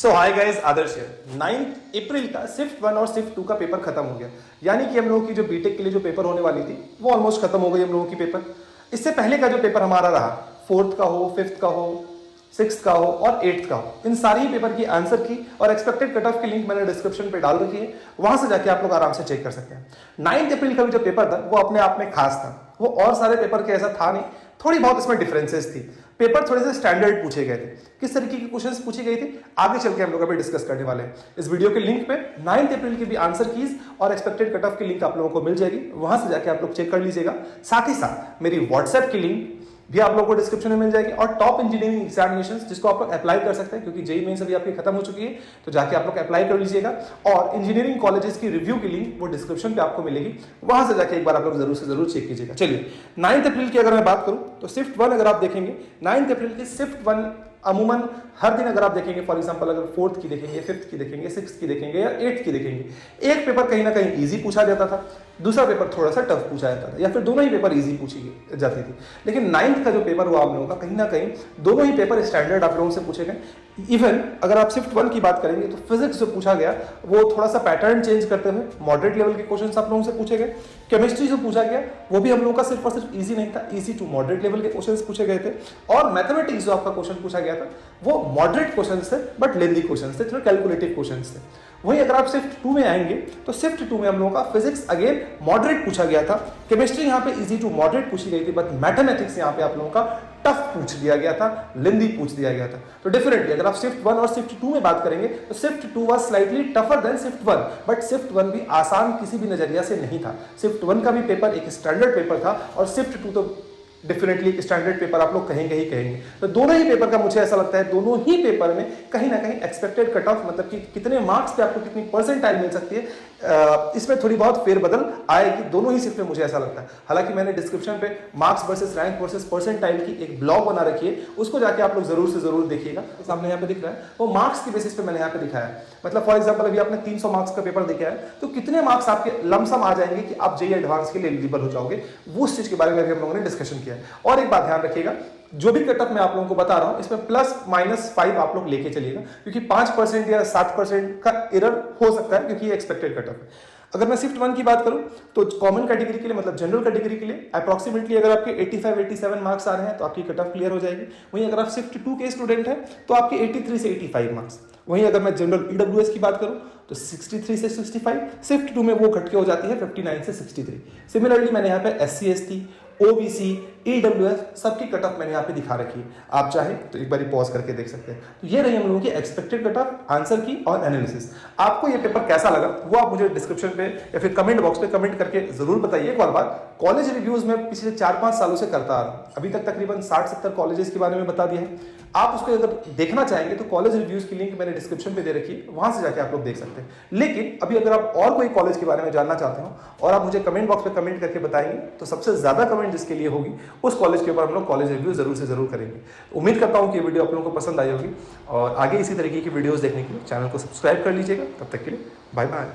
सो hi guys, आदर्श है। 9 अप्रैल का shift 1 और शिफ्ट 2 का पेपर खत्म हो गया। यानी कि हम लोगों की जो बीटेक के लिए जो पेपर होने वाली थी वो ऑलमोस्ट खत्म हो गई हम लोगों की पेपर। इससे पहले का जो पेपर हमारा रहा, 4th का हो, 5th का हो, 6th का हो और 8th का हो, इन सारी पेपर की आंसर की और एक्सपेक्टेड कट ऑफ की लिंक मैंने डिस्क्रिप्शन पे डाल रखी है। वहां से जाके आप लोग आराम से चेक कर सकते हैं। 9 अप्रैल का भी जो पेपर था वो अपने आप में खास था। वो और सारे पेपर के ऐसा था नहीं, थोड़ी बहुत इसमें डिफरेंसेस थी। पेपर थोड़े से स्टैंडर्ड पूछे गए थे। किस तरीके के क्वेश्चंस पूछे गए थे आगे चल के हम लोग अभी डिस्कस करने वाले हैं। इस वीडियो के लिंक पे 9 अप्रैल की भी आंसर कीज और एक्सपेक्टेड कट ऑफ की लिंक आप लोगों को मिल जाएगी। वहां से जाके आप लोग चेक कर लीजिएगा। साथ ही साथ मेरी व्हाट्सएप की लिंक भी आप लोगों को डिस्क्रिप्शन में मिल जाएगी और टॉप इंजीनियरिंग एग्जामिनेशंस जिसको आप लोग अप्लाई कर सकते हैं, क्योंकि जेईई मेंस अभी आपकी खत्म हो चुकी है, तो जाके आप लोग अप्लाई कर लीजिएगा। और इंजीनियरिंग कॉलेजेस की रिव्यू की लिंक वो डिस्क्रिप्शन पे आपको मिलेगी, वहां से जाके एक बार आप लोग जरूर से जरूर चेक कीजिएगा। चलिए 9 अप्रैल की अगर मैं बात करूं तो शिफ्ट 1 अगर आप देखेंगे, 9 अप्रैल की शिफ्ट 1 अमूमन हर दिन अगर आप देखेंगे, फॉर एग्जांपल अगर 4th की देखेंगे, 5th की देखेंगे, 6th की देखेंगे या 8th की देखेंगे, एक पेपर कहीं ना कहीं इजी पूछा जाता था, दूसरा पेपर थोड़ा सा टफ पूछा जाता था, या फिर दोनों ही पेपर इजी पूछी जाती थी। लेकिन 9th का जो पेपर हुआ आप लोगों का, कहीं ना कहीं दोनों ही पेपर स्टैंडर्ड आप लोगों से पूछे गए। इवन अगर आप शिफ्ट 1 की बात करेंगे तो फिजिक्स जो पूछा गया वो थोड़ा सा पैटर्न चेंज करते हुए मॉडरेट लेवल के क्वेश्चंस आप लोगों से पूछे गए। केमिस्ट्री जो पूछा गया वो भी हम लोगों का सिर्फ और सिर्फ इजी नहीं था, इजी टू मॉडरेट लेवल के क्वेश्चंस पूछे गए थे। और मैथमेटिक्स जो आपका क्वेश्चन पूछा गया था वो मॉडरेट क्वेश्चंस थे, बट लेंथी क्वेश्चंस थे, थोड़े कैलकुलेटिव क्वेश्चंस थे। वहीं अगर आप शिफ्ट 2 में आएंगे तो शिफ्ट 2 में हम लोगों का फिजिक्स अगेन मॉडरेट पूछा गया था, केमिस्ट्री यहाँ पे इजी टू मॉडरेट पूछी गई थी, बट मैथमेटिक्स यहाँ पे आप लोगों का टफ पूछ दिया गया था, लेंथी पूछ दिया गया था। तो डिफरेंटली अगर आप शिफ्ट 1 और शिफ्ट 2 में बात करेंगे तो shift 2 was slightly tougher than shift 1, but shift 1 भी आसान किसी भी नजरिया से नहीं था। शिफ्ट 1 का भी पेपर एक स्टैंडर्ड पेपर था और शिफ्ट 2 तो डेफिनेटली एक स्टैंडर्ड पेपर आप लोग कहेंगे ही कहेंगे। तो दोनों ही पेपर का मुझे ऐसा लगता है, दोनों ही पेपर में कहीं ना कहीं एक्सपेक्टेड कट ऑफ, मतलब कि कितने मार्क्स पे आपको कितनी परसेंटाइल मिल सकती है, इसमें थोड़ी बहुत फेरबदल आएगी दोनों ही शिफ्ट में, मुझे ऐसा लगता है। हालांकि मैंने डिस्क्रिप्शन पे marks versus rank versus percentile की एक ब्लॉग बना रखी है, उसको जाके आप लोग जरूर से जरूर देखिएगा। सामने यहाँ पे दिख रहा है वो मार्क्स की बेसिस पे मैंने यहाँ पे दिखाया है। मतलब फॉर एग्जाम्पल अभी आपने 300 मार्क्स का पेपर देखा है तो कितने मार्क्स आपके लमसम आ जाएंगे कि आप जेईई एडवांस के लिए एलिजिबल हो जाओगे, वो उस चीज के बारे में भी हम लोगों ने डिस्कशन किया है। और एक बात ध्यान रखिएगा, जो भी कट ऑफ मैं आप लोगों को बता रहा हूं इसमें ±5 आप लोग लेके चलिएगा, क्योंकि 5% या 7% का एरर हो सकता है, क्योंकि ये एक्सपेक्टेड कट ऑफ है। अगर मैं शिफ्ट 1 की बात करूं तो कॉमन कैटेगरी के लिए, मतलब जनरल कैटेगरी के लिए अप्रोक्सीमेटली अगर आपके 85-87 मार्क्स आ रहे हैं तो आपकी कट ऑफ क्लियर हो जाएगी। वहीं अगर आप शिफ्ट 2 के स्टूडेंट हैं तो आपके 83 से 85 मार्क्स। वहीं अगर मैं जनरल ईडब्ल्यूएस की बात करूं तो 63 से 65, शिफ्ट 2 में वो घट के हो जाती है 59 से 63। सिमिलरली मैंने यहाँ पे SC ST OBC EWS सबकी कट ऑफ मैंने यहाँ पे दिखा रखी है, आप चाहे तो एक बार पॉज करके देख सकते हैं। तो ये रही हम लोगों की एक्सपेक्टेड कट ऑफ, आंसर की और एनालिसिस। आपको ये पेपर कैसा लगा वो आप मुझे डिस्क्रिप्शन पे या फिर कमेंट बॉक्स पे कमेंट करके जरूर बताइए। एक और बात, कॉलेज रिव्यूज में पिछले 4-5 सालों से करता आ रहा हूं, अभी तक तकरीबन 60-70 कॉलेजेस के बारे में बता दिया है। आप उसको अगर देखना चाहेंगे तो कॉलेज रिव्यूज की लिंक मैंने डिस्क्रिप्शन पे दे रखी है, वहां से जाके आप लोग देख सकते हैं। लेकिन अभी अगर आप और कोई कॉलेज के बारे में जानना चाहते हो और आप मुझे कमेंट बॉक्स पे कमेंट करके बताएंगे तो सबसे ज्यादा कमेंट जिसके लिए होगी उस कॉलेज के ऊपर हम लोग कॉलेज रिव्यू जरूर से जरूर करेंगे। उम्मीद करता हूं कि ये वीडियो आप लोगों को पसंद आई होगी और आगे इसी तरीके की वीडियोस देखने के लिए चैनल को सब्सक्राइब कर लीजिएगा। तब तक के लिए बाय बाय।